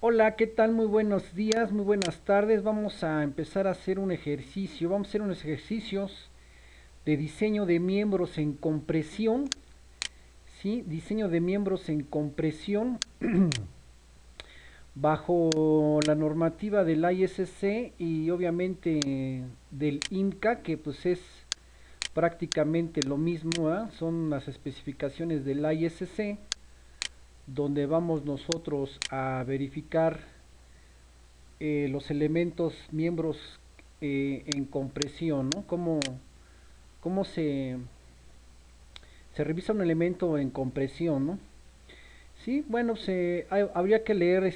Hola, ¿qué tal? Muy buenos días, muy buenas tardes. Vamos a empezar a hacer un ejercicio. Vamos a hacer unos ejercicios de diseño de miembros en compresión. ¿Sí? Diseño de miembros en compresión bajo la normativa del ISC y obviamente del INCA, que pues es prácticamente lo mismo, ¿ah? Son las especificaciones del ISC, donde vamos nosotros a verificar los elementos miembros en compresión, ¿no? Cómo se revisa un elemento en compresión, ¿no? Sí, bueno, habría que leer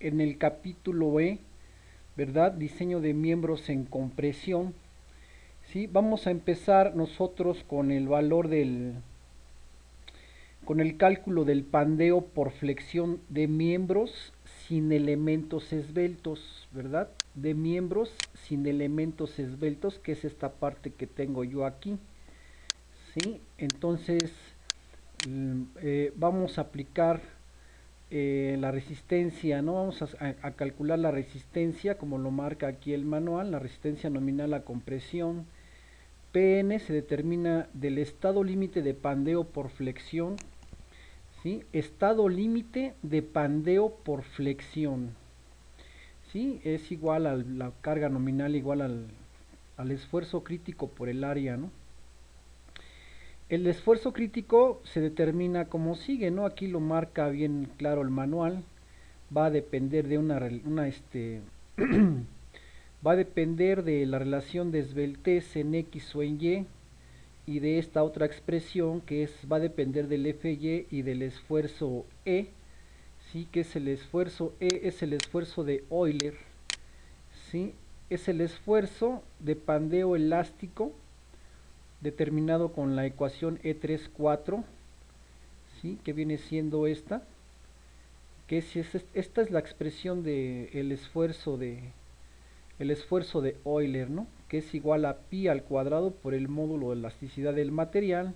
en el capítulo E, ¿verdad? Diseño de miembros en compresión. Sí, vamos a empezar nosotros con el valor con el cálculo del pandeo por flexión de miembros sin elementos esbeltos, ¿verdad? De miembros sin elementos esbeltos, que es esta parte que tengo yo aquí, ¿sí? Entonces, vamos a aplicar la resistencia, ¿no? Vamos a calcular la resistencia, como lo marca aquí el manual, la resistencia nominal a compresión. Pn se determina del estado límite de pandeo por flexión. ¿Sí? Estado límite de pandeo por flexión. ¿Sí? Es igual a la carga nominal igual al esfuerzo crítico por el área, ¿no? El esfuerzo crítico se determina como sigue, ¿no? Aquí lo marca bien claro el manual. Va a depender de va a depender de la relación de esbeltez en X o en y de esta otra expresión que va a depender del Fy y del esfuerzo E. ¿Sí? Que es el esfuerzo E, es el esfuerzo de Euler, ¿sí? Es el esfuerzo de pandeo elástico determinado con la ecuación E34, ¿sí? Que viene siendo esta, esta es la expresión de el esfuerzo de Euler, ¿no? Que es igual a pi al cuadrado por el módulo de elasticidad del material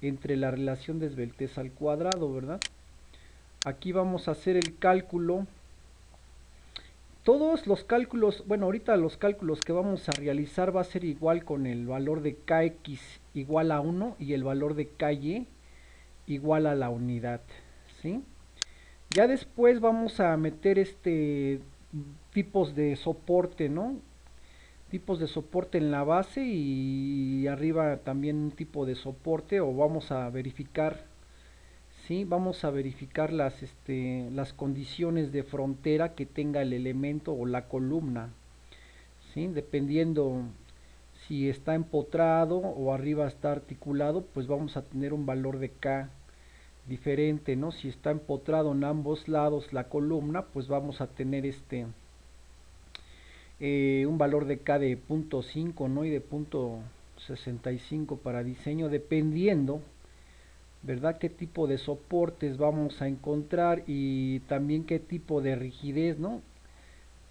entre la relación de esbeltez al cuadrado, ¿verdad? Aquí vamos a hacer el cálculo. Todos los cálculos, bueno, ahorita los cálculos que vamos a realizar va a ser igual con el valor de Kx igual a 1 y el valor de Ky igual a la unidad, ¿sí? Ya después vamos a meter tipos de soporte, ¿no? Tipos de soporte en la base y arriba también un tipo de soporte, o vamos a verificar. Sí, vamos a verificar las condiciones de frontera que tenga el elemento o la columna, ¿sí? Dependiendo si está empotrado o arriba está articulado, pues vamos a tener un valor de K diferente, ¿no? Si está empotrado en ambos lados la columna, pues vamos a tener un valor de K de 0.5, ¿no? Y de 0.65 para diseño, dependiendo, ¿verdad? Qué tipo de soportes vamos a encontrar y también qué tipo de rigidez, ¿no?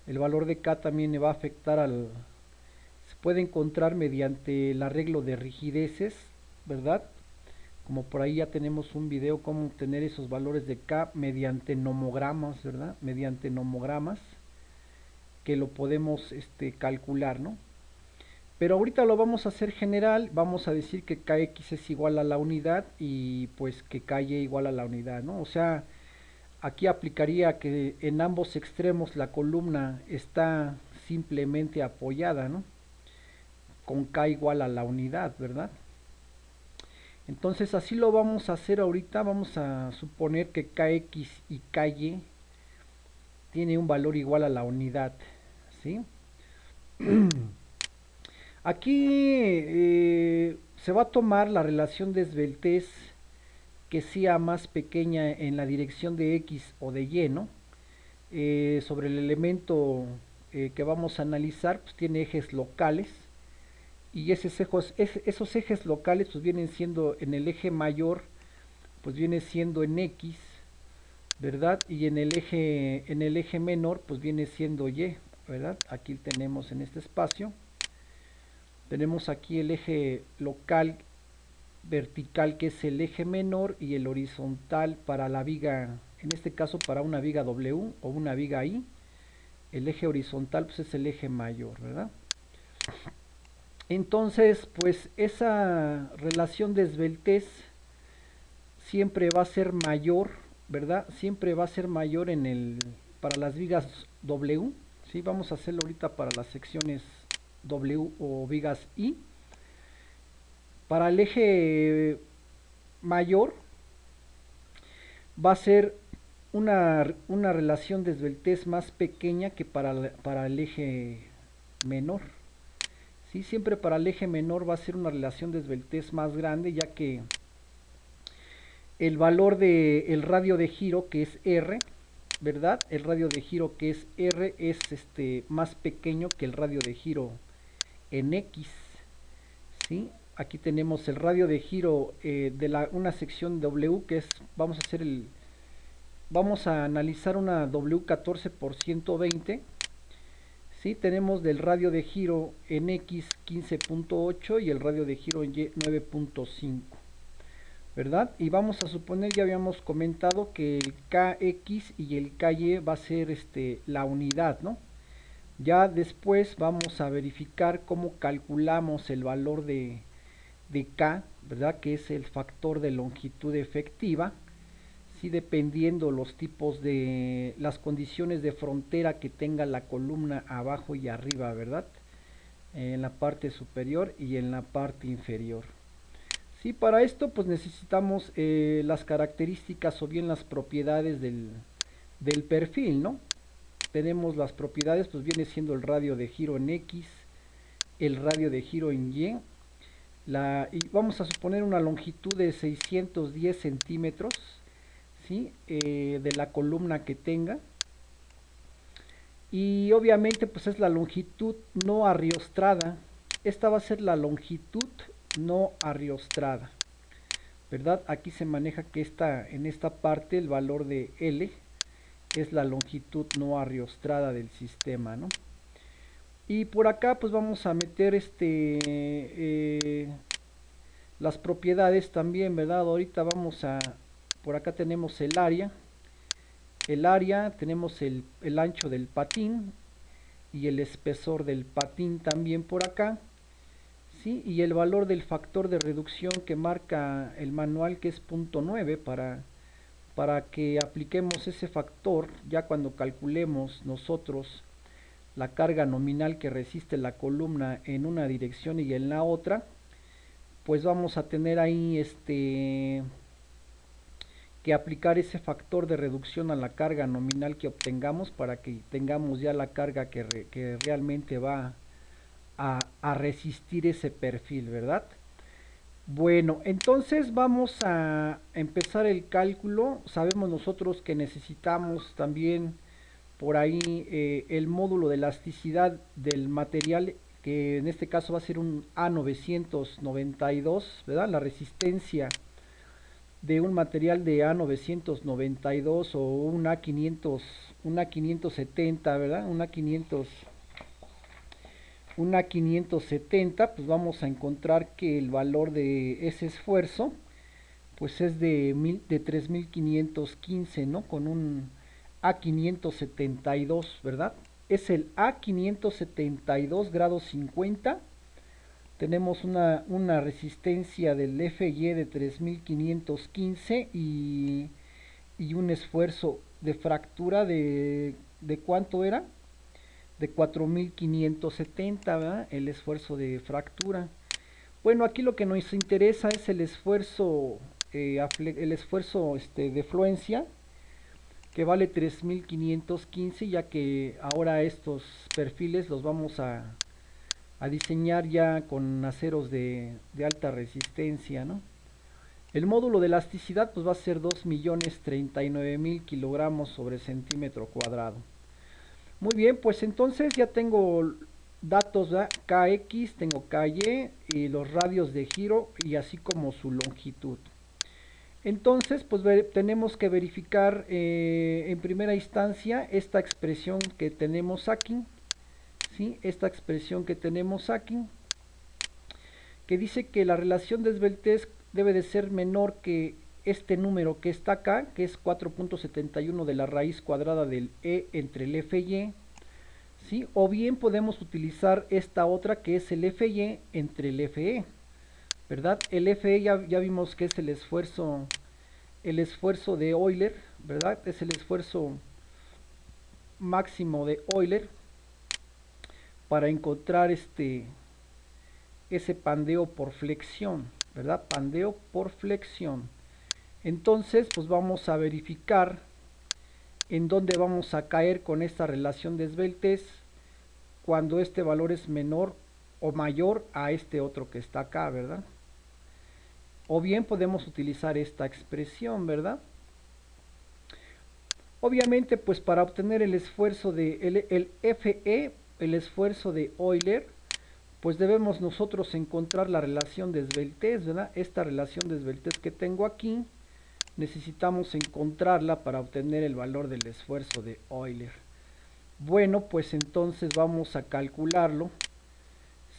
El valor de K también le va a afectar se puede encontrar mediante el arreglo de rigideces, ¿verdad? Como por ahí ya tenemos un video cómo obtener esos valores de K mediante nomogramas, ¿verdad? Mediante nomogramas que lo podemos calcular, ¿no? Pero ahorita lo vamos a hacer general, vamos a decir que Kx es igual a la unidad y pues que Ky igual a la unidad, ¿no? O sea, aquí aplicaría que en ambos extremos la columna está simplemente apoyada, ¿no? Con K igual a la unidad, ¿verdad? Entonces así lo vamos a hacer ahorita, vamos a suponer que Kx y Ky tiene un valor igual a la unidad, ¿sí? Aquí se va a tomar la relación de esbeltez que sea más pequeña en la dirección de X o de Y, ¿no? Sobre el elemento que vamos a analizar, pues tiene ejes locales y esos ejes locales pues vienen siendo en el eje mayor, pues viene siendo en X, ¿verdad? Y en el eje menor pues viene siendo Y, ¿verdad? Aquí tenemos en este espacio, tenemos aquí el eje local vertical que es el eje menor y el horizontal para la viga en este caso para una viga W o una viga I, el eje horizontal pues es el eje mayor, ¿verdad? Entonces, pues esa relación de esbeltez siempre va a ser mayor, ¿verdad? Siempre va a ser mayor para las vigas W, ¿sí? Vamos a hacerlo ahorita para las secciones W o vigas I. Para el eje mayor va a ser una relación de esbeltez más pequeña que para el eje menor. ¿Sí? Siempre para el eje menor va a ser una relación de esbeltez más grande, ya que el valor del radio de giro, que es R, ¿verdad? El radio de giro, que es R, es más pequeño que el radio de giro en X, ¿sí? Aquí tenemos el radio de giro de una sección W, que es, vamos a analizar una W14 por 120, ¿sí? Tenemos del radio de giro en X 15.8 y el radio de giro en Y 9.5, ¿verdad? Y vamos a suponer, ya habíamos comentado que el KX y el KY va a ser la unidad, ¿no? Ya después vamos a verificar cómo calculamos el valor de K, ¿verdad? Que es el factor de longitud efectiva, ¿sí? Dependiendo los tipos de las condiciones de frontera que tenga la columna abajo y arriba, ¿verdad? En la parte superior y en la parte inferior. Sí, para esto pues necesitamos las características o bien las propiedades del perfil, ¿no? Tenemos las propiedades, pues viene siendo el radio de giro en X, el radio de giro en Y, y vamos a suponer una longitud de 610 centímetros, ¿sí? De la columna que tenga. Y obviamente pues es la longitud no arriostrada. Esta va a ser la longitud no arriostrada, ¿verdad? Aquí se maneja que en esta parte el valor de L es la longitud no arriostrada del sistema, ¿no? Y por acá pues vamos a meter las propiedades también, ¿verdad? Ahorita por acá tenemos el área, tenemos el ancho del patín y el espesor del patín también por acá, ¿sí? Y el valor del factor de reducción que marca el manual, que es 0.9, para que apliquemos ese factor ya cuando calculemos nosotros la carga nominal que resiste la columna en una dirección y en la otra, pues vamos a tener ahí que aplicar ese factor de reducción a la carga nominal que obtengamos para que tengamos ya la carga que realmente va a resistir ese perfil, ¿verdad? Bueno, entonces vamos a empezar el cálculo. Sabemos nosotros que necesitamos también por ahí el módulo de elasticidad del material, que en este caso va a ser un A992, ¿verdad? La resistencia de un material de A992 o un A570, ¿verdad? Un A570, pues vamos a encontrar que el valor de ese esfuerzo pues es de 3515, ¿no? Con un A572, ¿verdad? Es el A572 grados 50. Tenemos una resistencia del FY de 3515 y un esfuerzo de fractura ¿de cuánto era? De 4570, ¿verdad? El esfuerzo de fractura. Bueno, aquí lo que nos interesa es el esfuerzo de fluencia, que vale 3515, ya que ahora estos perfiles los vamos a diseñar ya con aceros de alta resistencia, ¿no? El módulo de elasticidad pues va a ser 2.039.000 kilogramos sobre centímetro cuadrado. Muy bien, pues entonces ya tengo datos, ¿verdad? KX, tengo KY y los radios de giro y así como su longitud. Entonces, pues tenemos que verificar en primera instancia esta expresión que tenemos aquí, ¿sí? Esta expresión que tenemos aquí, que dice que la relación de esbeltez debe de ser menor que este número que está acá, que es 4.71 de la raíz cuadrada del E entre el FY, ¿sí? O bien podemos utilizar esta otra que es el FY entre el FE, ¿verdad? El FE ya vimos que es el esfuerzo de Euler, ¿verdad? Es el esfuerzo máximo de Euler para encontrar ese pandeo por flexión, ¿verdad? Pandeo por flexión. Entonces, pues vamos a verificar en dónde vamos a caer con esta relación de esbeltez cuando este valor es menor o mayor a este otro que está acá, ¿verdad? O bien podemos utilizar esta expresión, ¿verdad? Obviamente, pues para obtener el esfuerzo de el FE, el esfuerzo de Euler, pues debemos nosotros encontrar la relación de esbeltez, ¿verdad? Esta relación de esbeltez que tengo aquí, necesitamos encontrarla para obtener el valor del esfuerzo de Euler. Bueno, pues entonces vamos a calcularlo,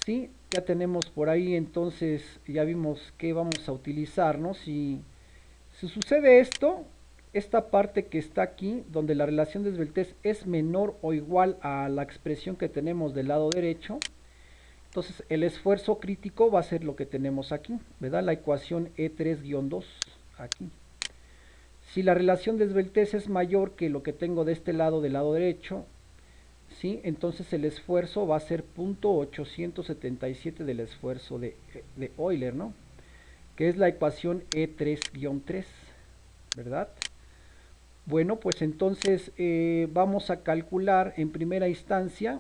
¿sí? Ya tenemos por ahí, entonces ya vimos que vamos a utilizar, ¿no? Si sucede esto, esta parte que está aquí, donde la relación de esbeltez es menor o igual a la expresión que tenemos del lado derecho, entonces el esfuerzo crítico va a ser lo que tenemos aquí, ¿verdad? La ecuación E3-2 aquí. Si la relación de esbeltez es mayor que lo que tengo de este lado, del lado derecho, ¿sí? Entonces el esfuerzo va a ser 0.877 del esfuerzo de Euler, ¿no? Que es la ecuación E3-3, ¿verdad? Bueno, pues entonces vamos a calcular en primera instancia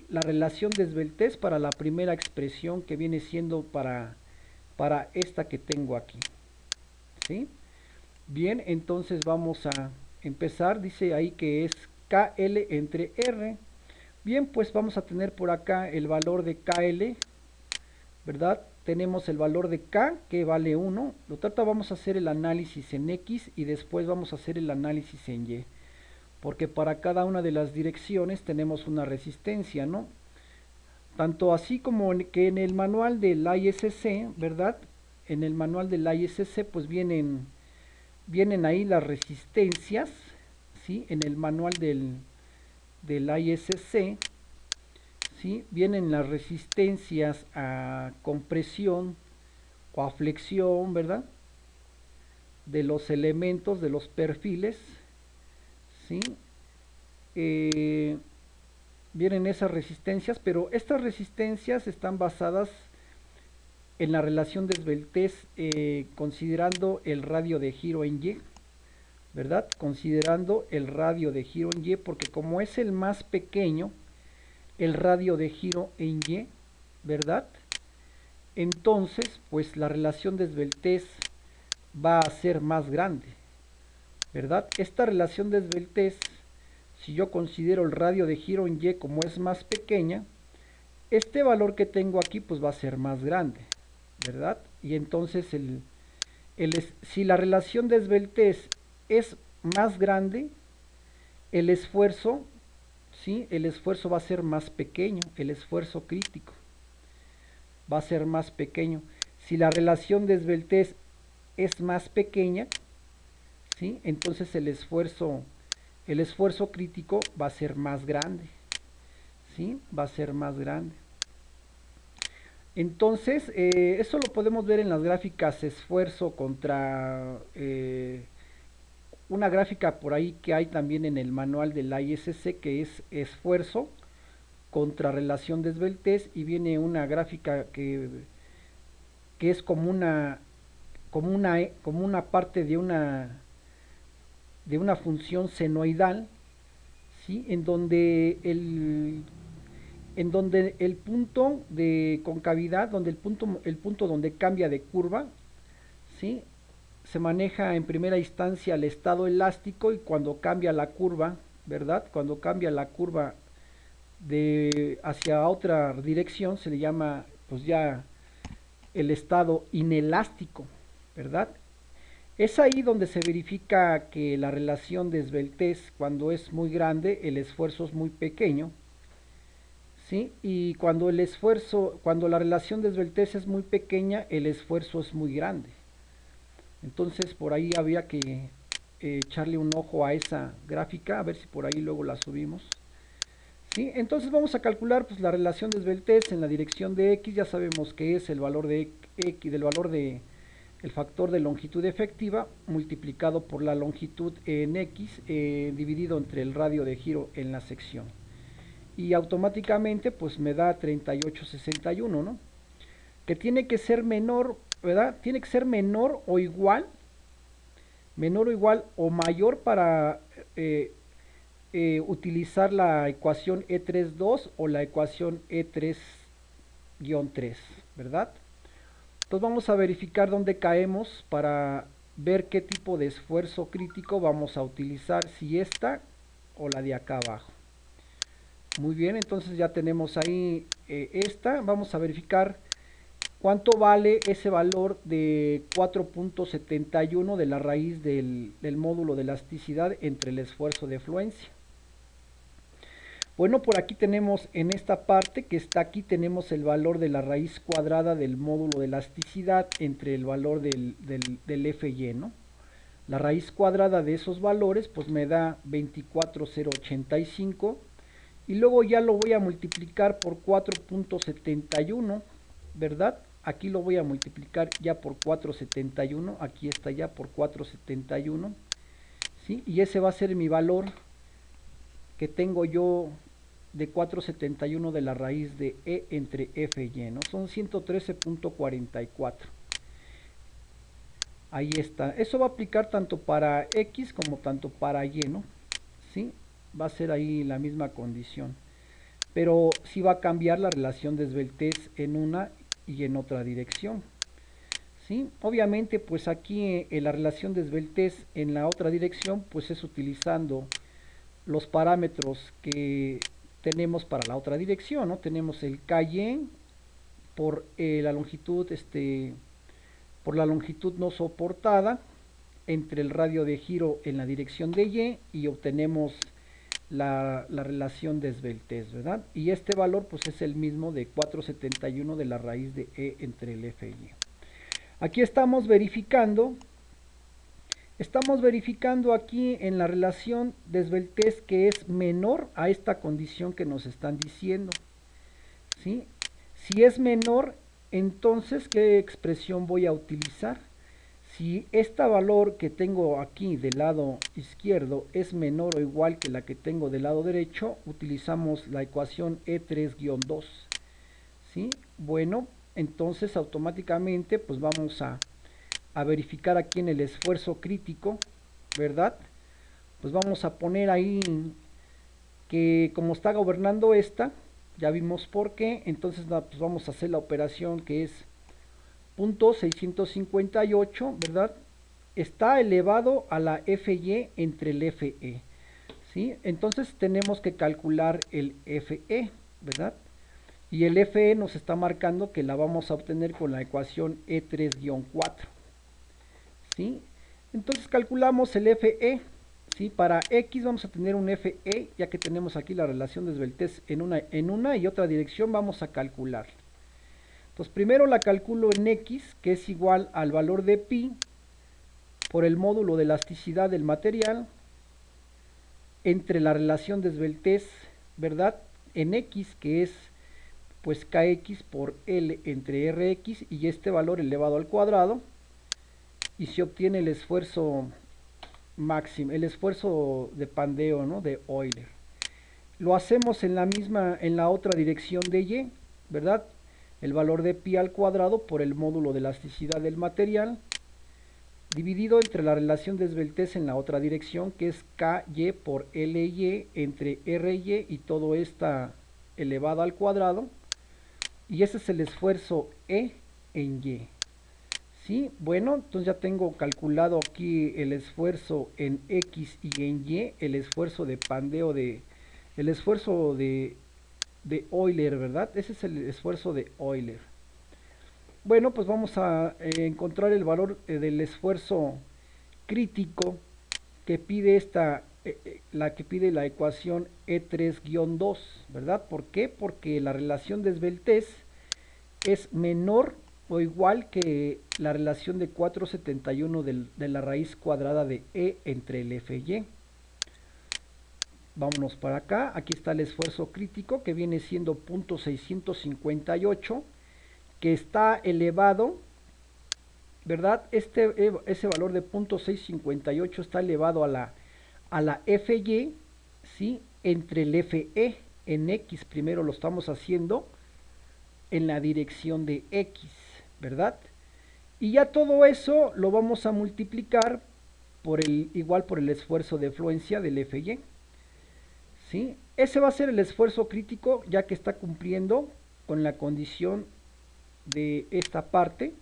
la relación de esbeltez para la primera expresión que viene siendo para esta que tengo aquí, ¿sí? Bien, entonces vamos a empezar, dice ahí que es KL entre R. Bien, pues vamos a tener por acá el valor de KL, ¿verdad? Tenemos el valor de K que vale 1. Lo tanto vamos a hacer el análisis en X y después vamos a hacer el análisis en Y. Porque para cada una de las direcciones tenemos una resistencia, ¿no? Tanto así como que en el manual del ISC, ¿verdad? En el manual del ISC pues vienen ahí las resistencias, ¿sí? En el manual del ISC, ¿sí? Vienen las resistencias a compresión o a flexión, ¿verdad? De los elementos, de los perfiles, ¿sí? Vienen esas resistencias, pero estas resistencias están basadas en la relación de esbeltez considerando el radio de giro en Y, ¿verdad? Considerando el radio de giro en Y, porque como es el más pequeño, el radio de giro en Y, ¿verdad? Entonces, pues la relación de esbeltez va a ser más grande, ¿verdad? Esta relación de esbeltez, si yo considero el radio de giro en Y como es más pequeña, este valor que tengo aquí pues va a ser más grande, ¿verdad? Y entonces si la relación de esbeltez es más grande, el esfuerzo, ¿sí? El esfuerzo va a ser más pequeño, el esfuerzo crítico va a ser más pequeño. Si la relación de esbeltez es más pequeña, ¿sí? Entonces el esfuerzo crítico va a ser más grande, ¿sí? Va a ser más grande. Entonces, eso lo podemos ver en las gráficas esfuerzo contra una gráfica por ahí que hay también en el manual del ISC, que es esfuerzo contra relación de esbeltez, y viene una gráfica que es como una parte de una función senoidal, ¿sí? En donde el punto de concavidad, donde el punto donde cambia de curva, ¿sí? Se maneja en primera instancia el estado elástico, y cuando cambia la curva, ¿verdad? Cuando cambia la curva hacia otra dirección se le llama pues ya el estado inelástico, ¿verdad? Es ahí donde se verifica que la relación de esbeltez, cuando es muy grande, el esfuerzo es muy pequeño, ¿sí? Y cuando la relación de esbeltez es muy pequeña, el esfuerzo es muy grande, Entonces por ahí había que echarle un ojo a esa gráfica, a ver si por ahí luego la subimos. ¿Sí? Entonces vamos a calcular pues, la relación de esbeltez en la dirección de x. Ya sabemos que es el valor de x, del valor de el factor de longitud efectiva multiplicado por la longitud en x dividido entre el radio de giro en la sección. Y automáticamente pues me da 3861, ¿no? Que tiene que ser menor, ¿verdad? Tiene que ser menor o igual o mayor para utilizar la ecuación E32 o la ecuación E3-3, ¿verdad? Entonces vamos a verificar dónde caemos para ver qué tipo de esfuerzo crítico vamos a utilizar, si esta o la de acá abajo. Muy bien, entonces ya tenemos ahí esta. Vamos a verificar cuánto vale ese valor de 4.71 de la raíz del módulo de elasticidad entre el esfuerzo de fluencia. Bueno, por aquí tenemos en esta parte que está aquí, tenemos el valor de la raíz cuadrada del módulo de elasticidad entre el valor del Fy, ¿no? La raíz cuadrada de esos valores pues me da 24,085 y luego ya lo voy a multiplicar por 4.71, ¿verdad? Aquí lo voy a multiplicar ya por 471, aquí está ya por 471, ¿sí? Y ese va a ser mi valor que tengo yo de 471 de la raíz de E entre F y, ¿no? Son 113.44. Ahí está. Eso va a aplicar tanto para X como tanto para Y, ¿no? ¿Sí? Va a ser ahí la misma condición. Pero sí va a cambiar la relación de esbeltez en una y en otra dirección. ¿Sí? Obviamente, pues aquí la relación de esbeltez en la otra dirección, pues es utilizando los parámetros que tenemos para la otra dirección, ¿no? Tenemos el KY por la longitud, por la longitud no soportada entre el radio de giro en la dirección de Y obtenemos la relación de esbeltez, ¿verdad? Y este valor pues es el mismo de 471 de la raíz de E entre el F y Y. Aquí estamos verificando aquí en la relación de esbeltez que es menor a esta condición que nos están diciendo, ¿sí? Si es menor, entonces, ¿qué expresión voy a utilizar? Si este valor que tengo aquí del lado izquierdo es menor o igual que la que tengo del lado derecho, utilizamos la ecuación E3-2, ¿sí? Bueno, entonces automáticamente pues vamos a verificar aquí en el esfuerzo crítico, ¿verdad? Pues vamos a poner ahí que como está gobernando esta, ya vimos por qué, entonces pues vamos a hacer la operación que es punto 658, ¿verdad? Está elevado a la Fy entre el Fe, ¿sí? Entonces tenemos que calcular el Fe, ¿verdad? Y el Fe nos está marcando que la vamos a obtener con la ecuación E3-4, ¿sí? Entonces calculamos el Fe, ¿sí? Para X vamos a tener un Fe, ya que tenemos aquí la relación de esbeltez en una y otra dirección, vamos a calcular. Entonces primero la calculo en X, que es igual al valor de pi por el módulo de elasticidad del material entre la relación de esbeltez, ¿verdad? En X, que es pues Kx por L entre Rx, y este valor elevado al cuadrado, y se obtiene el esfuerzo máximo, el esfuerzo de pandeo, ¿no? De Euler. Lo hacemos en la otra dirección de Y, ¿verdad? El valor de pi al cuadrado por el módulo de elasticidad del material, dividido entre la relación de esbeltez en la otra dirección, que es Ky por Ly entre Ry, y todo está elevado al cuadrado, y ese es el esfuerzo E en Y. ¿Sí? Bueno, entonces ya tengo calculado aquí el esfuerzo en X y en Y, el esfuerzo de pandeo el esfuerzo de Euler, ¿verdad? Ese es el esfuerzo de Euler. Bueno, pues vamos a encontrar el valor del esfuerzo crítico que pide la que pide la ecuación E3-2, ¿verdad? ¿Por qué? Porque la relación de esbeltez es menor o igual que la relación de 471 de la raíz cuadrada de E entre el FY. Vámonos para acá, aquí está el esfuerzo crítico que viene siendo 0.658, que está elevado, ¿verdad? Ese valor de 0.658 está elevado a la FY, ¿sí? Entre el FE en X, primero lo estamos haciendo en la dirección de X, ¿verdad? Y ya todo eso lo vamos a multiplicar igual por el esfuerzo de fluencia del FY. ¿Sí? Ese va a ser el esfuerzo crítico ya que está cumpliendo con la condición de esta parte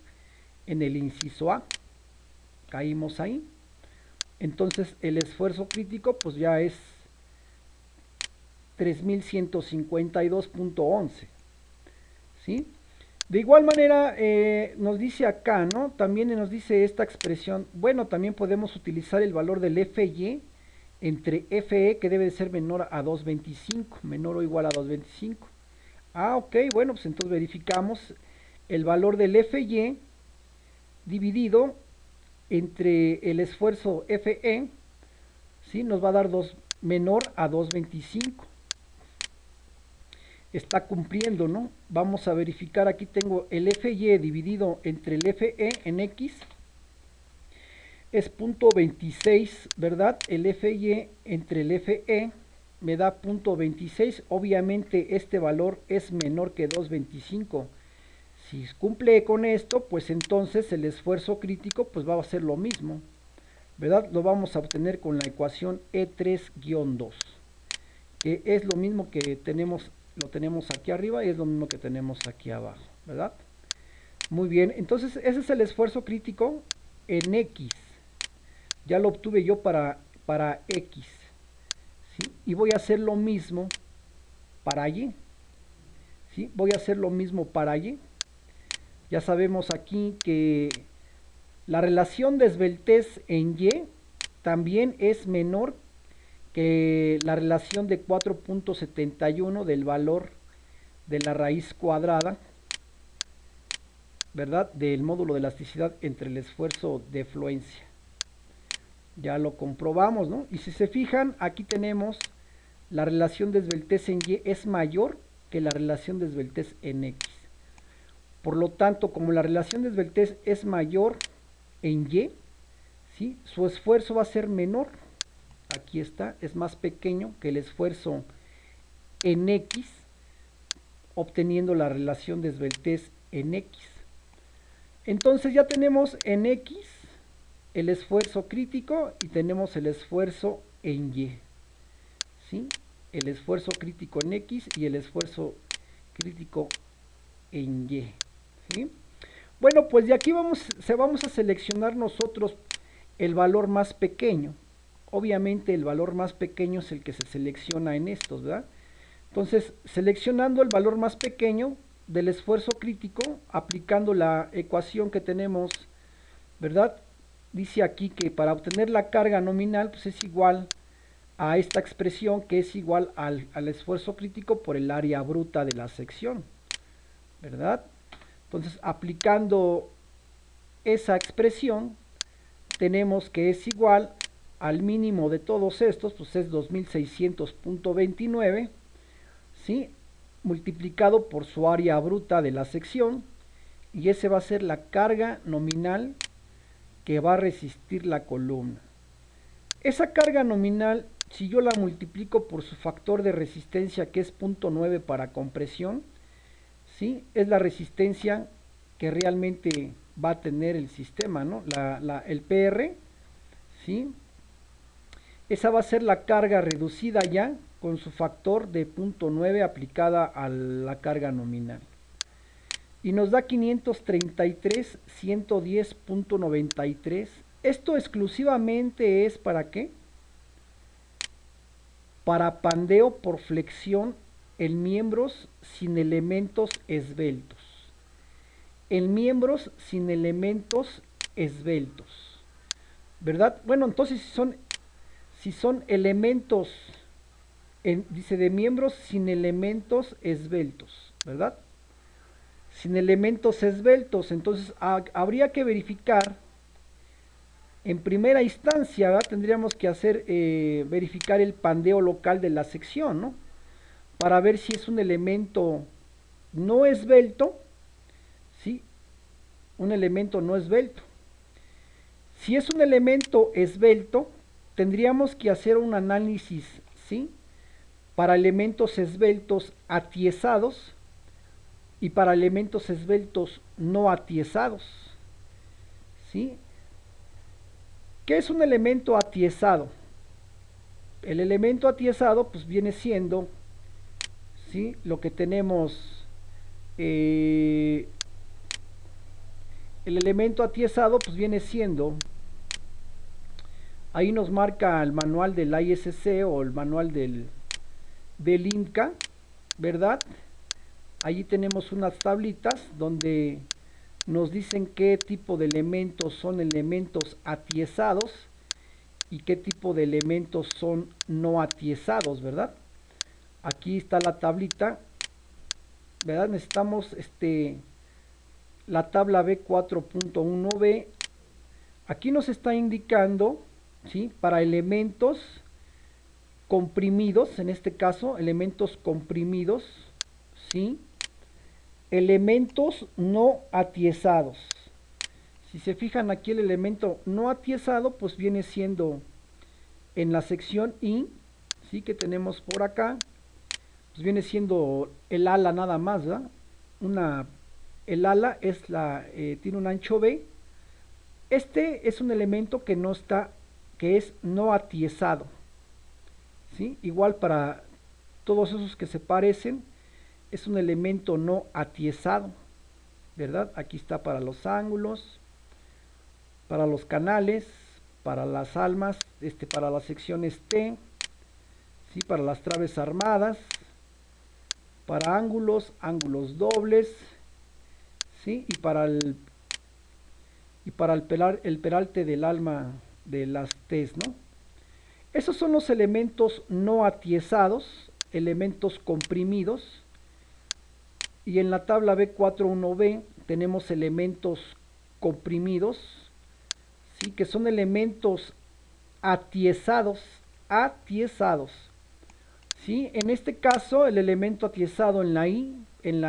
en el inciso A. Caímos ahí. Entonces el esfuerzo crítico pues ya es 3152.11. ¿Sí? De igual manera nos dice acá, ¿no? También nos dice esta expresión, bueno, también podemos utilizar el valor del FY entre FE, que debe de ser menor a 225, menor o igual a 225. Ah, ok, bueno, pues entonces verificamos el valor del FY dividido entre el esfuerzo FE, ¿sí? Nos va a dar menor a 225. Está cumpliendo, ¿no? Vamos a verificar, aquí tengo el FY dividido entre el FE en X, es 0.26, ¿verdad? El FY entre el FE me da 0.26, obviamente este valor es menor que 2.25. Si cumple con esto, pues entonces el esfuerzo crítico pues va a ser lo mismo, ¿verdad? Lo vamos a obtener con la ecuación E3-2, que es lo mismo que lo tenemos aquí arriba y es lo mismo que tenemos aquí abajo, ¿verdad? Muy bien, entonces ese es el esfuerzo crítico en X. Ya lo obtuve yo para X, ¿sí? Y voy a hacer lo mismo para Y, ¿sí? Voy a hacer lo mismo para Y. Ya sabemos aquí que la relación de esbeltez en Y también es menor que la relación de 4.71 del valor de la raíz cuadrada, ¿verdad? Del módulo de elasticidad entre el esfuerzo de fluencia. Ya lo comprobamos, ¿no? Y si se fijan, aquí tenemos la relación de esbeltez en Y es mayor que la relación de esbeltez en X. Por lo tanto, como la relación de esbeltez es mayor en Y, ¿sí? Su esfuerzo va a ser menor. Aquí está, es más pequeño que el esfuerzo en X, obteniendo la relación de esbeltez en X. Entonces ya tenemos en X el esfuerzo crítico y tenemos el esfuerzo en Y. ¿Sí? El esfuerzo crítico en X y el esfuerzo crítico en Y. ¿Sí? Bueno, pues de aquí vamos a seleccionar nosotros el valor más pequeño. Obviamente el valor más pequeño es el que se selecciona en estos, ¿verdad? Entonces, seleccionando el valor más pequeño del esfuerzo crítico, aplicando la ecuación que tenemos, ¿verdad? Dice aquí que para obtener la carga nominal, pues es igual a esta expresión que es igual al esfuerzo crítico por el área bruta de la sección, ¿verdad? Entonces, aplicando esa expresión, tenemos que es igual al mínimo de todos estos, pues es 2600.29, ¿sí? Multiplicado por su área bruta de la sección, y ese va a ser la carga nominal que va a resistir la columna. Esa carga nominal, si yo la multiplico por su factor de resistencia, que es 0.9 para compresión, ¿sí? Es la resistencia que realmente va a tener el sistema, ¿no? El PR, ¿sí? Esa va a ser la carga reducida ya con su factor de 0.9 aplicada a la carga nominal. Y nos da 533, 110.93. Esto exclusivamente es ¿para qué? Para pandeo por flexión en miembros sin elementos esbeltos. En miembros sin elementos esbeltos, ¿verdad? Bueno, entonces si son elementos, dice de miembros sin elementos esbeltos, ¿verdad? sin elementos esbeltos. Entonces habría que verificar en primera instancia, ¿verdad? Tendríamos que hacer verificar el pandeo local de la sección, ¿no? Para ver si es un elemento no esbelto, ¿sí? Un elemento no esbelto. Si es un elemento esbelto, tendríamos que hacer un análisis, ¿sí? Para elementos esbeltos atiesados y para elementos esbeltos no atiesados, ¿sí? ¿Qué es un elemento atiesado? El elemento atiesado pues viene siendo, ¿sí? Lo que tenemos, el elemento atiesado pues viene siendo, ahí nos marca el manual del ISC o el manual del INCA, ¿verdad? Allí tenemos unas tablitas donde nos dicen qué tipo de elementos son elementos atiesados y qué tipo de elementos son no atiesados, ¿verdad? Aquí está la tablita, ¿verdad? Necesitamos la tabla B4.1b. Aquí nos está indicando, ¿sí? Para elementos comprimidos, en este caso, elementos comprimidos, ¿sí? Elementos no atiesados. Si se fijan aquí el elemento no atiesado, pues viene siendo en la sección I, ¿sí? Que tenemos por acá, pues viene siendo el ala nada más, ¿verdad? El ala es tiene un ancho B. Este es un elemento que no está, que es no atiesado, ¿sí? Igual para todos esos que se parecen, es un elemento no atiesado, ¿verdad? Aquí está para los ángulos, para los canales, para las almas, para las secciones T, ¿sí? Para las traves armadas, para ángulos, ángulos dobles, ¿sí? Y para el peralte del alma de las T's, ¿no? Esos son los elementos no atiesados, elementos comprimidos. Y en la tabla B41B tenemos elementos comprimidos, ¿sí? Que son elementos atiesados, ¿sí? En este caso el elemento atiesado en la I, en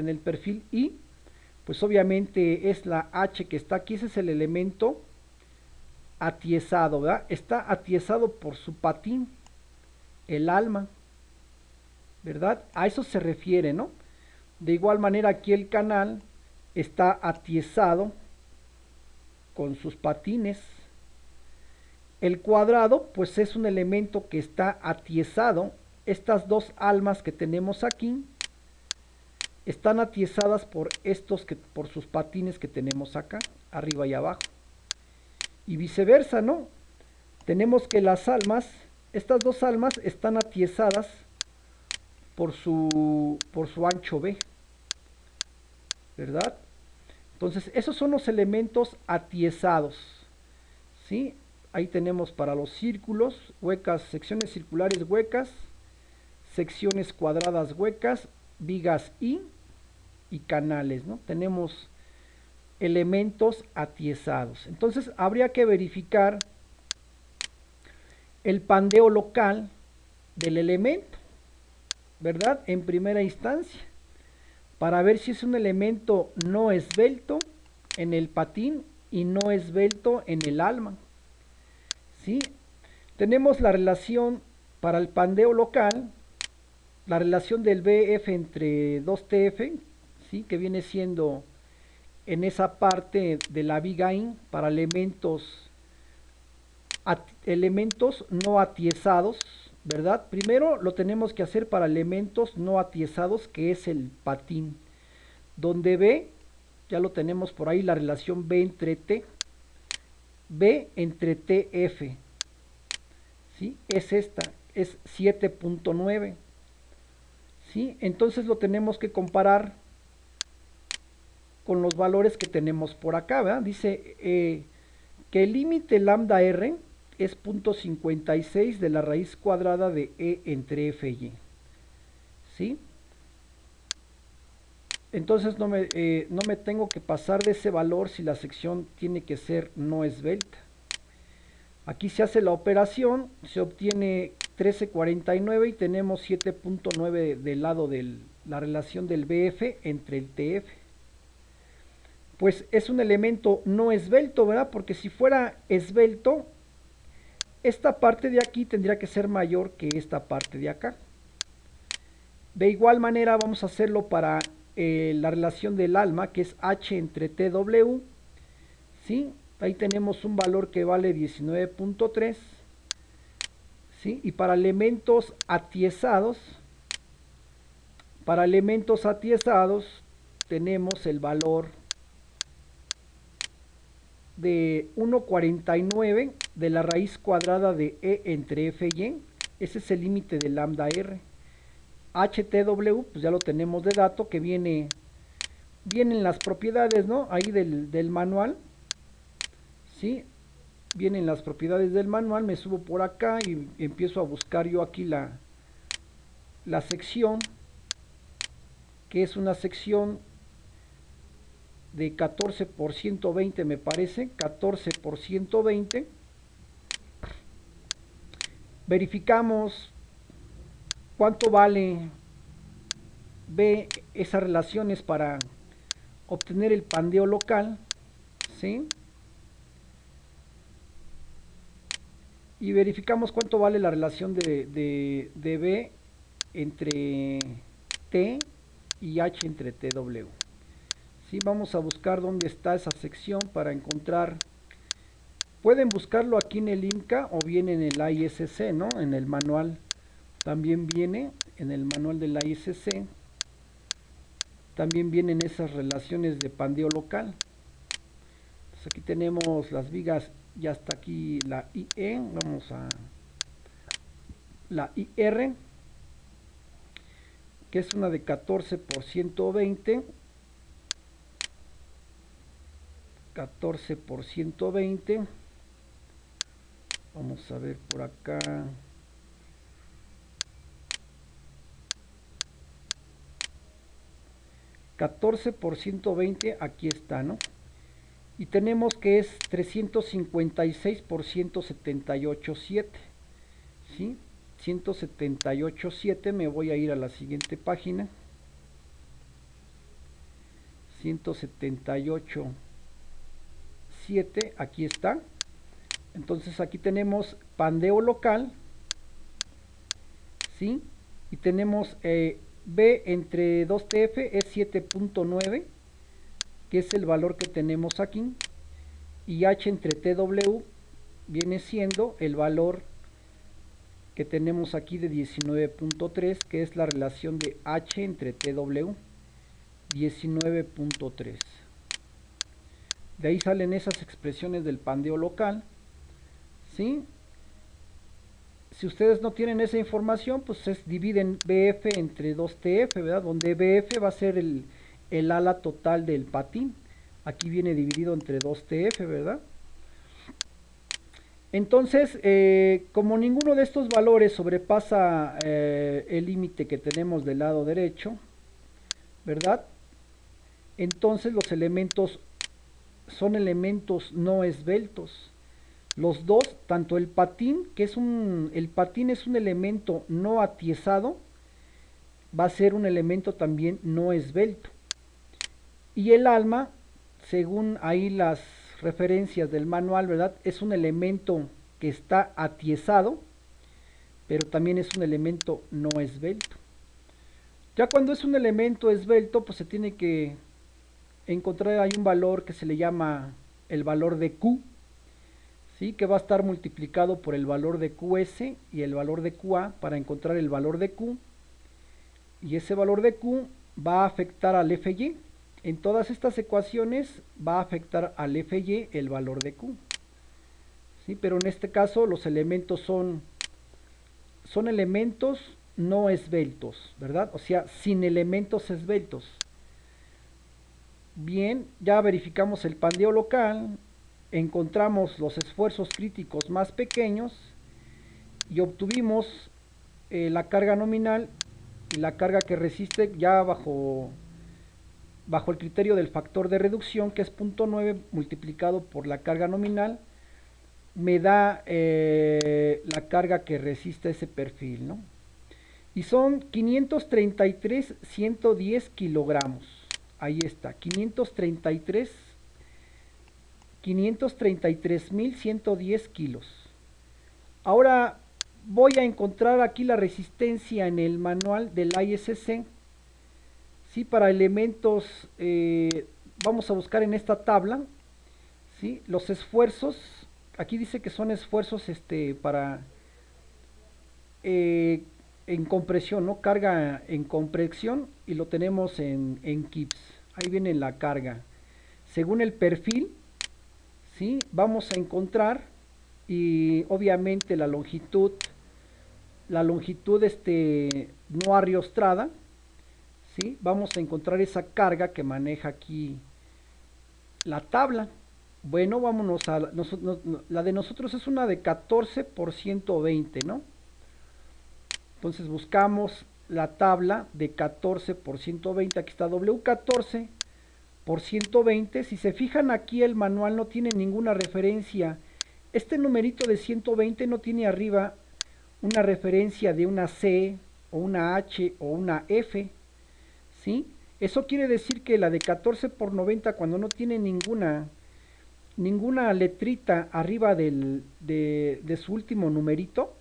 el perfil I, pues obviamente es la H que está aquí, ese es el elemento atiesado, ¿verdad? Está atiesado por su patín, el alma, ¿verdad? A eso se refiere, ¿no? De igual manera aquí el canal está atiesado con sus patines. El cuadrado pues es un elemento que está atiesado. Estas dos almas que tenemos aquí están atiesadas por por sus patines que tenemos acá, arriba y abajo. Y viceversa, ¿no? Tenemos que las almas, estas dos almas están atiesadas por su ancho B, ¿verdad? Entonces, esos son los elementos atiesados, ¿sí? Ahí tenemos para los círculos, huecas, secciones circulares huecas, secciones cuadradas huecas, vigas y canales, ¿no? Tenemos elementos atiesados. Entonces, habría que verificar el pandeo local del elemento, ¿verdad? En primera instancia, para ver si es un elemento no esbelto en el patín y no esbelto en el alma, ¿sí? Tenemos la relación para el pandeo local, la relación del BF entre 2TF, ¿sí? Que viene siendo en esa parte de la viga in para elementos no atiesados, ¿verdad? Primero lo tenemos que hacer para elementos no atiesados, que es el patín, donde B, ya lo tenemos por ahí, la relación B entre T, B entre TF, ¿sí? Es esta, es 7.9, ¿sí? Entonces lo tenemos que comparar con los valores que tenemos por acá, ¿verdad? Dice que el límite lambda R es 0.56 de la raíz cuadrada de E entre F y, ¿sí? Entonces no me tengo que pasar de ese valor si la sección tiene que ser no esbelta. Aquí se hace la operación, se obtiene 1349 y tenemos 7.9 del lado de la relación del BF entre el TF. Pues es un elemento no esbelto, ¿verdad? Porque si fuera esbelto, esta parte de aquí tendría que ser mayor que esta parte de acá. De igual manera vamos a hacerlo para la relación del alma, que es H entre TW, ¿sí? Ahí tenemos un valor que vale 19.3, ¿sí? Y para elementos atiesados tenemos el valor de 1,49 de la raíz cuadrada de E entre F y Y. Ese es el límite de lambda R. HTW, pues ya lo tenemos de dato, que vienen las propiedades, ¿no? Ahí del manual, ¿sí? Vienen las propiedades del manual, me subo por acá y empiezo a buscar yo aquí la sección, que es una sección de 14 por 120, me parece, 14 por 120. Verificamos cuánto vale B esas relaciones para obtener el pandeo local, ¿sí? Y verificamos cuánto vale la relación de B entre T y H entre TW. ¿Sí? Vamos a buscar dónde está esa sección para encontrar. Pueden buscarlo aquí en el IMCA o bien en el ISC, ¿no? En el manual también viene, en el manual del ISC también vienen esas relaciones de pandeo local. Entonces aquí tenemos las vigas, ya está aquí la IE, vamos a la IR, que es una de 14 por 120, 14 por 120, vamos a ver por acá, por 120, aquí está, ¿no? Y tenemos que es 356 por 178.7, ¿sí? 178.7, me voy a ir a la siguiente página. 178.7, aquí está. Entonces aquí tenemos pandeo local, ¿sí? Y tenemos B entre 2TF es 7.9, que es el valor que tenemos aquí, y H entre TW viene siendo el valor que tenemos aquí de 19.3, que es la relación de H entre TW, 19.3. De ahí salen esas expresiones del pandeo local, ¿sí? Si ustedes no tienen esa información, pues dividen BF entre 2TF, ¿verdad? Donde BF va a ser el ala total del patín. Aquí viene dividido entre 2TF, ¿verdad? Entonces, como ninguno de estos valores sobrepasa el límite que tenemos del lado derecho, ¿verdad? Entonces los elementos son elementos no esbeltos. Los dos, tanto el patín, el patín es un elemento no atiesado, va a ser un elemento también no esbelto. Y el alma, según ahí las referencias del manual, ¿verdad? Es un elemento que está atiesado, pero también es un elemento no esbelto. Ya cuando es un elemento esbelto, pues se tiene que encontrar ahí un valor que se le llama el valor de Q, ¿sí? Que va a estar multiplicado por el valor de QS y el valor de QA para encontrar el valor de Q. Y ese valor de Q va a afectar al FY. En todas estas ecuaciones va a afectar al FY el valor de Q, ¿sí? Pero en este caso los elementos son elementos no esbeltos, ¿verdad? O sea, sin elementos esbeltos. Bien, ya verificamos el pandeo local, encontramos los esfuerzos críticos más pequeños y obtuvimos la carga nominal y la carga que resiste ya bajo bajo el criterio del factor de reducción, que es 0.9 multiplicado por la carga nominal, me da la carga que resiste ese perfil, ¿no? Y son 533,110 kilogramos. Ahí está, 533,110 kilos. Ahora voy a encontrar aquí la resistencia en el manual del ISC. ¿Sí? Para elementos, vamos a buscar en esta tabla, ¿sí? Los esfuerzos. Aquí dice que son esfuerzos para en compresión, ¿no? Carga en compresión, y lo tenemos en kips. Ahí viene la carga. Según el perfil, ¿sí? Vamos a encontrar, y obviamente la longitud no arriostrada, ¿sí? Vamos a encontrar esa carga que maneja aquí la tabla. Bueno, vámonos a la de nosotros es una de 14 por 120, ¿no? Entonces buscamos la tabla de 14 por 120. Aquí está W14 por 120. Si se fijan, aquí el manual no tiene ninguna referencia. Este numerito de 120 no tiene arriba una referencia de una C o una H o una F, ¿sí? Eso quiere decir que la de 14 por 90, cuando no tiene ninguna letrita arriba de su último numerito,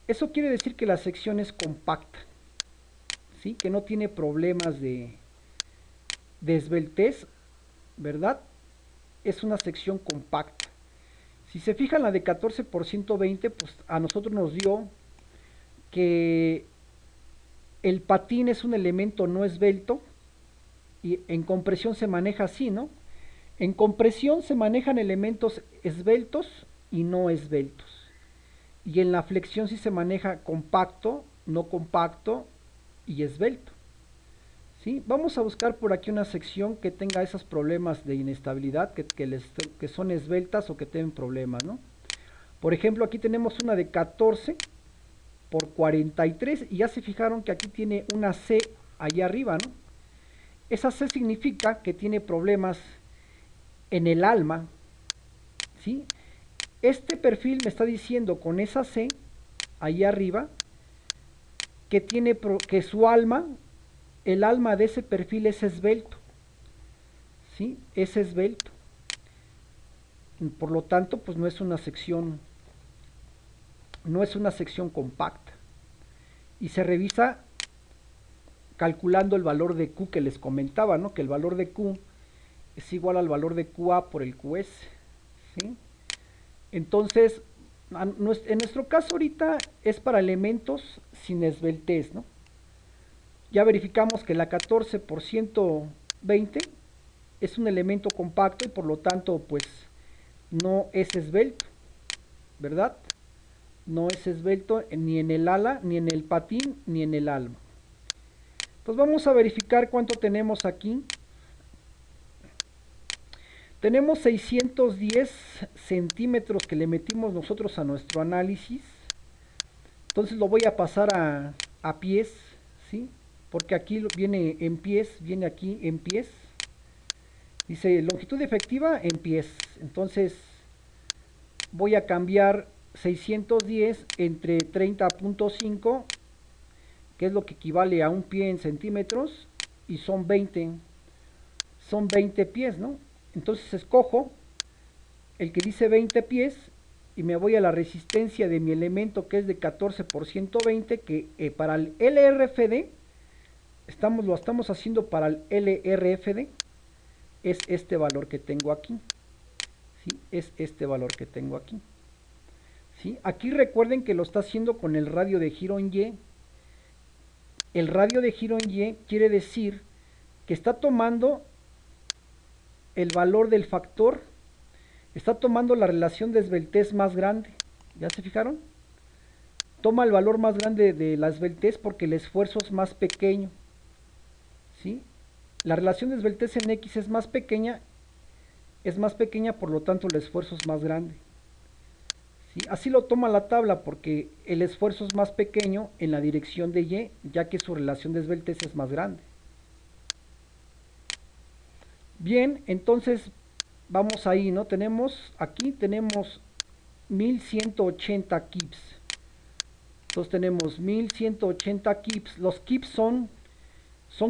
eso quiere decir que la sección es compacta, ¿sí? Que no tiene problemas de esbeltez, ¿verdad? Es una sección compacta. Si se fijan, la de 14 por 120, pues a nosotros nos dio que el patín es un elemento no esbelto, y en compresión se maneja así, ¿no? En compresión se manejan elementos esbeltos y no esbeltos. Y en la flexión sí se maneja compacto, no compacto y esbelto. ¿Sí? Vamos a buscar por aquí una sección que tenga esos problemas de inestabilidad, que son esbeltas o que tienen problemas, ¿no? Por ejemplo, aquí tenemos una de 14 por 43, y ya se fijaron que aquí tiene una C allá arriba, ¿no? Esa C significa que tiene problemas en el alma, ¿sí? Este perfil me está diciendo con esa C ahí arriba que su alma, el alma de ese perfil es esbelto, ¿sí? Es esbelto. Por lo tanto, pues no es una sección compacta. Y se revisa calculando el valor de Q que les comentaba, ¿no? Que el valor de Q es igual al valor de QA por el QS, ¿sí? Entonces, en nuestro caso ahorita es para elementos sin esbeltez, ¿no? Ya verificamos que la 14 por 120 es un elemento compacto y por lo tanto pues no es esbelto, ¿verdad? No es esbelto ni en el ala, ni en el patín, ni en el alma. Pues vamos a verificar cuánto tenemos aquí. Tenemos 610 centímetros que le metimos nosotros a nuestro análisis. Entonces lo voy a pasar a pies, ¿sí? Porque aquí viene en pies, viene aquí en pies. Dice longitud efectiva en pies. Entonces voy a cambiar 610 entre 30.5, que es lo que equivale a un pie en centímetros, y son 20 pies, ¿no? Entonces escojo el que dice 20 pies y me voy a la resistencia de mi elemento, que es de 14 por 120, que para el LRFD, lo estamos haciendo para el LRFD, es este valor que tengo aquí, ¿sí? Es este valor que tengo aquí, ¿sí? Aquí recuerden que lo está haciendo con el radio de giro en Y. El radio de giro en Y quiere decir que está tomando el valor del factor, está tomando la relación de esbeltez más grande. ¿Ya se fijaron? Toma el valor más grande de la esbeltez porque el esfuerzo es más pequeño, ¿sí? La relación de esbeltez en X es más pequeña, por lo tanto el esfuerzo es más grande, ¿sí? Así lo toma la tabla porque el esfuerzo es más pequeño en la dirección de Y, ya que su relación de esbeltez es más grande. Bien, entonces vamos ahí, ¿no? Aquí tenemos 1180 kips. Entonces tenemos 1180 kips. Los kips son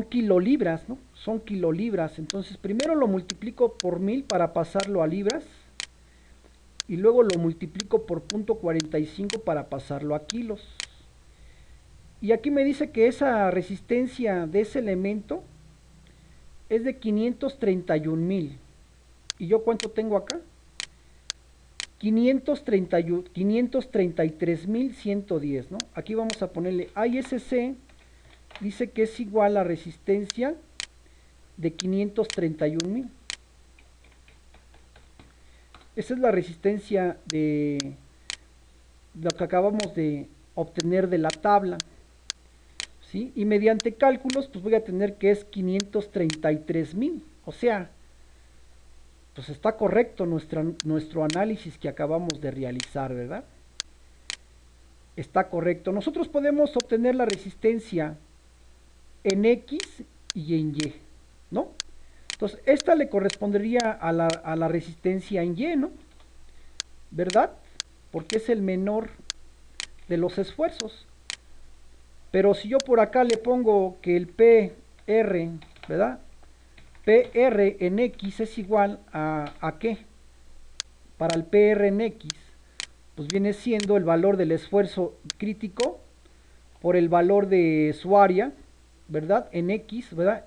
kilolibras, ¿no? Son kilolibras. Entonces primero lo multiplico por 1000 para pasarlo a libras. Y luego lo multiplico por 0.45 para pasarlo a kilos. Y aquí me dice que esa resistencia de ese elemento es de 531,000. ¿Y yo cuánto tengo acá? 533,110, ¿no? Aquí vamos a ponerle ISC, dice que es igual a resistencia de 531,000. Esa es la resistencia de lo que acabamos de obtener de la tabla, ¿sí? Y mediante cálculos, pues voy a tener que es 533,000. O sea, pues está correcto nuestro análisis que acabamos de realizar, ¿verdad? Está correcto. Nosotros podemos obtener la resistencia en X y en Y, ¿no? Entonces, esta le correspondería a la resistencia en Y, ¿no? ¿Verdad? Porque es el menor de los esfuerzos. Pero si yo por acá le pongo que el PR, ¿verdad? PR en X es igual ¿a qué? Para el PR en X, pues viene siendo el valor del esfuerzo crítico por el valor de su área, ¿verdad? En X, ¿verdad?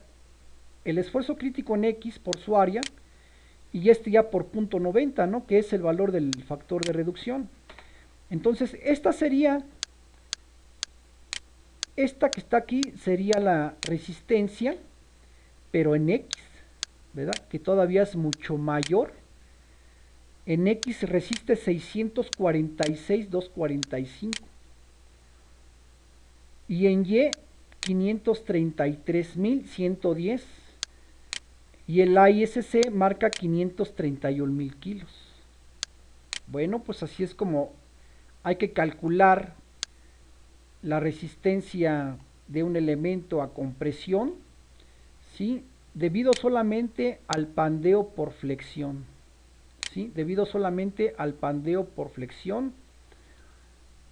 El esfuerzo crítico en X por su área y este ya por punto 90, ¿no? Que es el valor del factor de reducción. Entonces, esta que está aquí sería la resistencia, pero en X, ¿verdad? Que todavía es mucho mayor. En X resiste 646,245. Y en Y, 533,110. Y el ISC marca 531,000 kilos. Bueno, pues así es como hay que calcular la resistencia de un elemento a compresión, ¿sí? Debido solamente al pandeo por flexión, ¿sí? Debido solamente al pandeo por flexión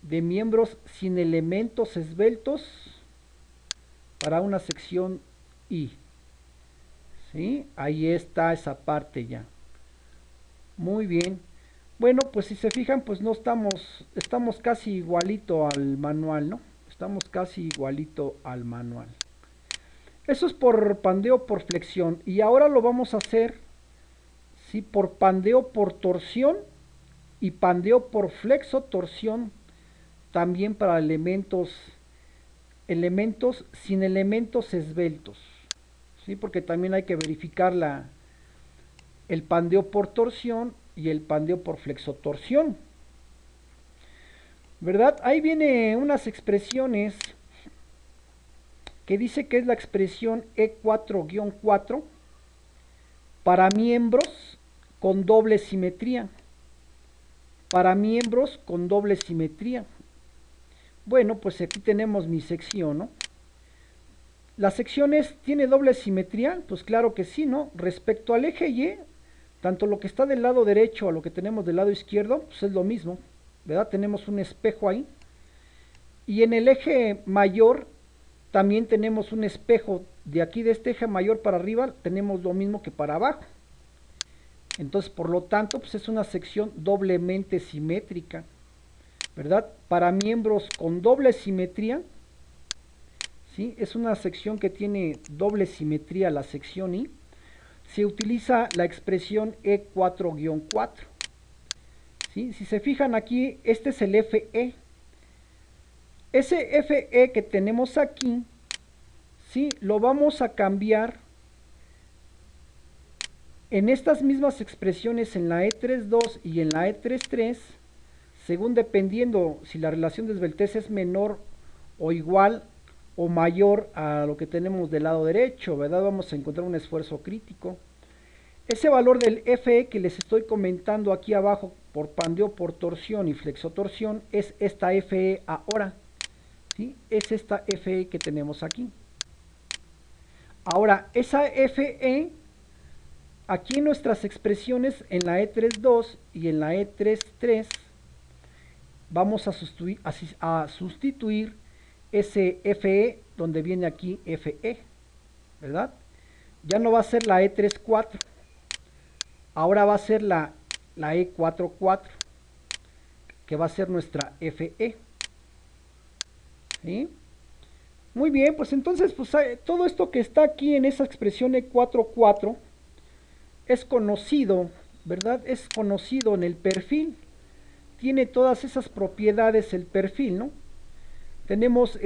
de miembros sin elementos esbeltos para una sección I, ¿sí? Ahí está esa parte ya. Muy bien. Bueno, pues si se fijan, pues no estamos casi igualito al manual, ¿no? Estamos casi igualito al manual. Eso es por pandeo por flexión. Y ahora lo vamos a hacer, ¿sí? Por pandeo por torsión y pandeo por flexotorsión, también para elementos sin elementos esbeltos, ¿sí? Porque también hay que verificar el pandeo por torsión y el pandeo por flexotorsión, ¿verdad? Ahí viene unas expresiones que dice que es la expresión E4-4 para miembros con doble simetría. Para miembros con doble simetría. Bueno, pues aquí tenemos mi sección, ¿no? ¿Las secciones tiene doble simetría? Pues claro que sí, ¿no? Respecto al eje Y, tanto lo que está del lado derecho a lo que tenemos del lado izquierdo, pues es lo mismo, ¿verdad? Tenemos un espejo ahí. Y en el eje mayor también tenemos un espejo. De aquí de este eje mayor para arriba tenemos lo mismo que para abajo. Entonces, por lo tanto, pues es una sección doblemente simétrica, ¿verdad? Para miembros con doble simetría, ¿sí? Es una sección que tiene doble simetría, la sección I. Se utiliza la expresión E4-4. ¿Sí? Si se fijan aquí, este es el FE. Ese FE que tenemos aquí, ¿sí? Lo vamos a cambiar en estas mismas expresiones en la E32 y en la E33, según dependiendo si la relación de esbeltez es menor o igual o mayor a lo que tenemos del lado derecho, ¿verdad? Vamos a encontrar un esfuerzo crítico. Ese valor del FE que les estoy comentando aquí abajo por pandeo por torsión y flexotorsión es esta FE ahora, ¿sí? Es esta FE que tenemos aquí. Ahora, esa FE aquí en nuestras expresiones, en la E32 y en la E33, vamos a sustituir ese FE donde viene aquí FE, ¿verdad? Ya no va a ser la E34, ahora va a ser la E44, que va a ser nuestra FE. ¿Sí? Muy bien, pues entonces pues, todo esto que está aquí en esa expresión E44 es conocido, ¿verdad? Es conocido en el perfil. Tiene todas esas propiedades el perfil, ¿no? Tenemos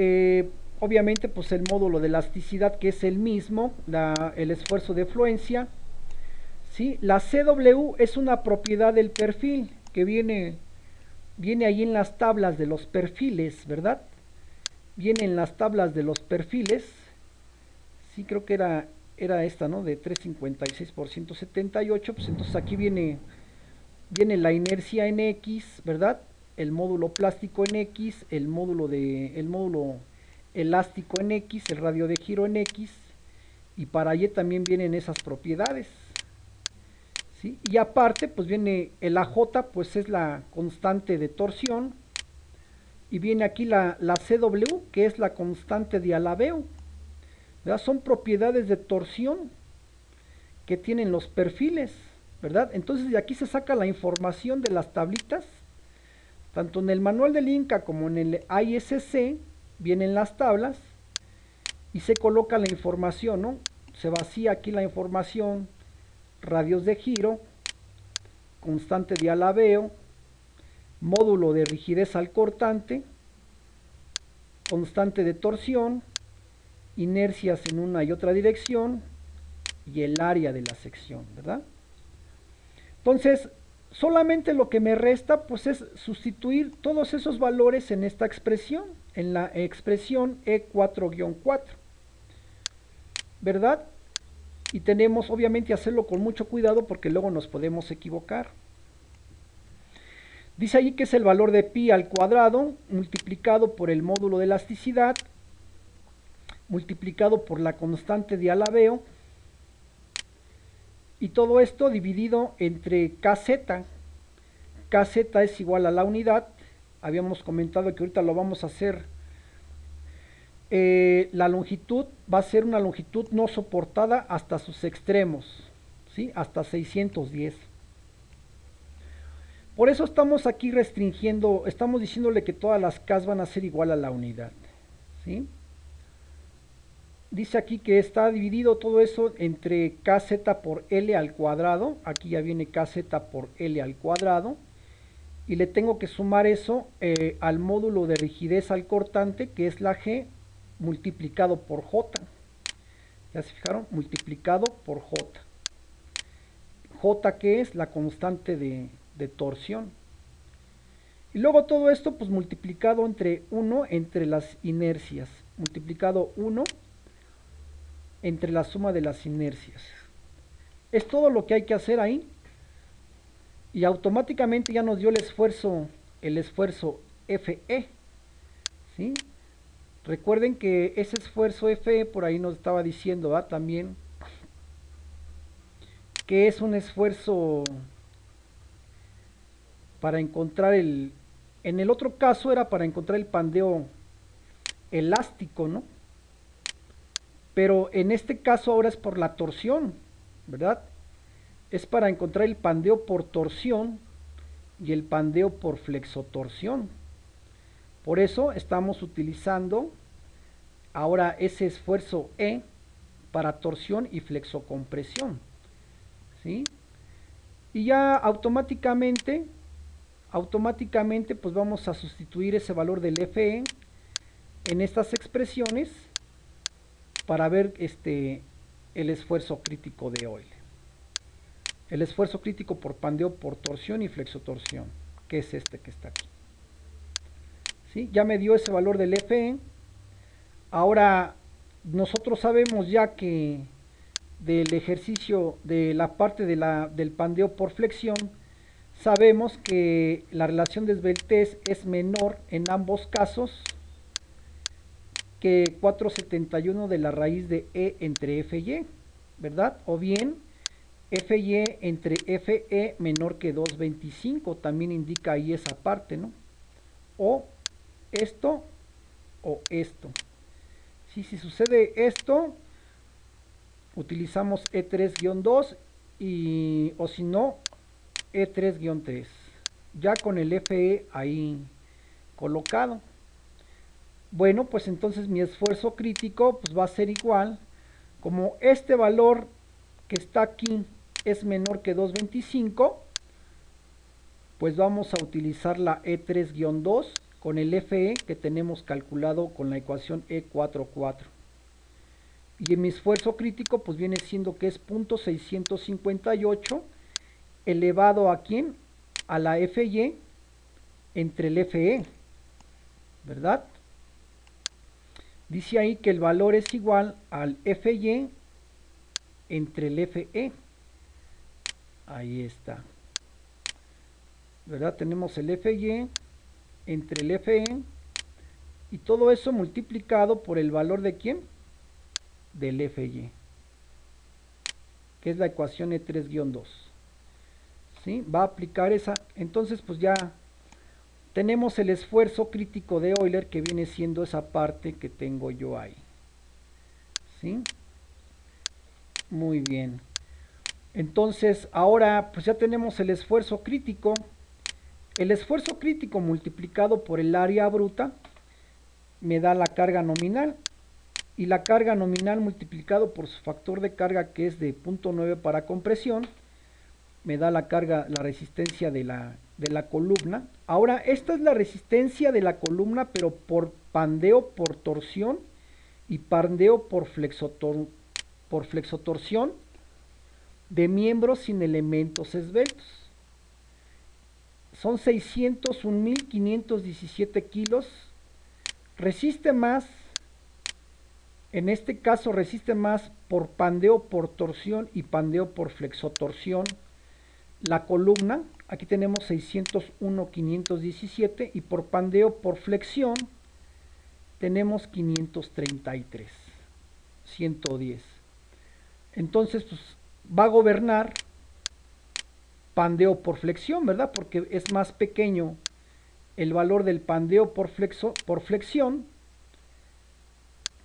obviamente pues el módulo de elasticidad que es el mismo, el esfuerzo de fluencia, ¿sí? La CW es una propiedad del perfil que viene ahí en las tablas de los perfiles, ¿verdad? Viene en las tablas de los perfiles, sí creo que era esta, ¿no? De 356 por 178, pues entonces aquí viene la inercia en X, ¿verdad? El módulo plástico en X, el módulo elástico en X, el radio de giro en X, y para Y también vienen esas propiedades, ¿sí? Y aparte, pues viene el AJ, pues es la constante de torsión, y viene aquí la CW, que es la constante de alabeo, ¿verdad? Son propiedades de torsión que tienen los perfiles, ¿verdad? Entonces de aquí se saca la información de las tablitas, tanto en el manual del Inca como en el ISC vienen las tablas y se coloca la información, ¿no? Se vacía aquí la información, radios de giro, constante de alabeo, módulo de rigidez al cortante, constante de torsión, inercias en una y otra dirección y el área de la sección, ¿verdad? Entonces, solamente lo que me resta pues es sustituir todos esos valores en esta expresión, en la expresión E4-4, ¿verdad? Y tenemos obviamente hacerlo con mucho cuidado porque luego nos podemos equivocar. Dice allí que es el valor de pi al cuadrado multiplicado por el módulo de elasticidad multiplicado por la constante de alabeo y todo esto dividido entre kz. Kz es igual a la unidad. Habíamos comentado que ahorita lo vamos a hacer. La longitud va a ser una longitud no soportada hasta sus extremos, ¿sí? Hasta 610. Por eso estamos aquí restringiendo, estamos diciéndole que todas las K van a ser igual a la unidad, ¿sí? Dice aquí que está dividido todo eso entre kz por L al cuadrado. Aquí ya viene kz por L al cuadrado. Y le tengo que sumar eso al módulo de rigidez al cortante, que es la G, multiplicado por J. ¿Ya se fijaron? Multiplicado por J. J que es la constante de torsión. Y luego todo esto pues multiplicado entre 1 entre las inercias. Multiplicado 1 entre la suma de las inercias. Es todo lo que hay que hacer ahí. Y automáticamente ya nos dio el esfuerzo FE. ¿Sí? Recuerden que ese esfuerzo FE por ahí nos estaba diciendo también que es un esfuerzo para encontrar en el otro caso era para encontrar el pandeo elástico, ¿no? Pero en este caso ahora es por la torsión, ¿verdad? Es para encontrar el pandeo por torsión y el pandeo por flexotorsión. Por eso estamos utilizando ahora ese esfuerzo E para torsión y flexocompresión, ¿sí? Y ya automáticamente pues vamos a sustituir ese valor del FE en estas expresiones para ver el esfuerzo crítico de Euler. El esfuerzo crítico por pandeo por torsión y flexotorsión, que es este que está aquí. ¿Sí? Ya me dio ese valor del FE. Ahora nosotros sabemos ya que del ejercicio de la parte del pandeo por flexión, sabemos que la relación de esbeltez es menor en ambos casos que 471 de la raíz de E entre F y E, ¿verdad? O bien FY entre FE menor que 225, también indica ahí esa parte, ¿no? O esto o esto. Si sucede esto, utilizamos E3-2 y o si no, E3-3. Ya con el FE ahí colocado. Bueno, pues entonces mi esfuerzo crítico pues va a ser igual. Como este valor que está aquí es menor que 225, pues vamos a utilizar la E3-2 con el FE que tenemos calculado con la ecuación E44. Y mi esfuerzo crítico pues viene siendo que es 0.658 elevado a ¿quién? A la FY entre el FE, ¿verdad? Dice ahí que el valor es igual al FY entre el FE. Ahí está. ¿Verdad? Tenemos el FY entre el FE y todo eso multiplicado por el valor de ¿quién? Del FY, que es la ecuación E3-2. ¿Sí? Va a aplicar esa. Entonces pues ya tenemos el esfuerzo crítico de Euler, que viene siendo esa parte que tengo yo ahí. ¿Sí? Muy bien. Entonces ahora pues ya tenemos el esfuerzo crítico. El esfuerzo crítico multiplicado por el área bruta me da la carga nominal. Y la carga nominal multiplicado por su factor de carga, que es de 0.9 para compresión, me da la carga, la resistencia de la columna. Ahora, esta es la resistencia de la columna, pero por pandeo por torsión y pandeo por flexotorsión de miembros sin elementos esbeltos. Son 601.517 kilos. Resiste más, en este caso resiste más por pandeo por torsión y pandeo por flexotorsión la columna. Aquí tenemos 601.517 y por pandeo por flexión tenemos 533, 110. Entonces pues va a gobernar pandeo por flexión, ¿verdad? Porque es más pequeño el valor del pandeo por flexión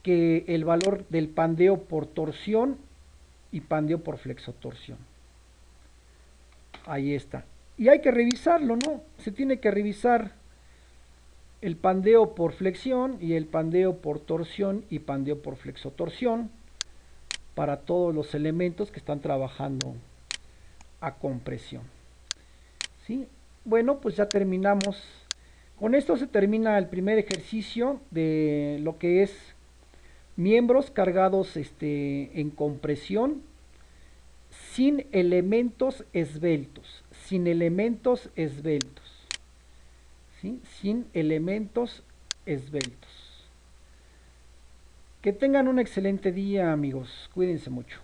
que el valor del pandeo por torsión y pandeo por flexotorsión. Ahí está. Y hay que revisarlo, ¿no? Se tiene que revisar el pandeo por flexión y el pandeo por torsión y pandeo por flexotorsión para todos los elementos que están trabajando a compresión. ¿Sí? Bueno, pues ya terminamos. Con esto se termina el primer ejercicio de lo que es miembros cargados en compresión sin elementos esbeltos. Sin elementos esbeltos. ¿Sí? Sin elementos esbeltos. Que tengan un excelente día, amigos. Cuídense mucho.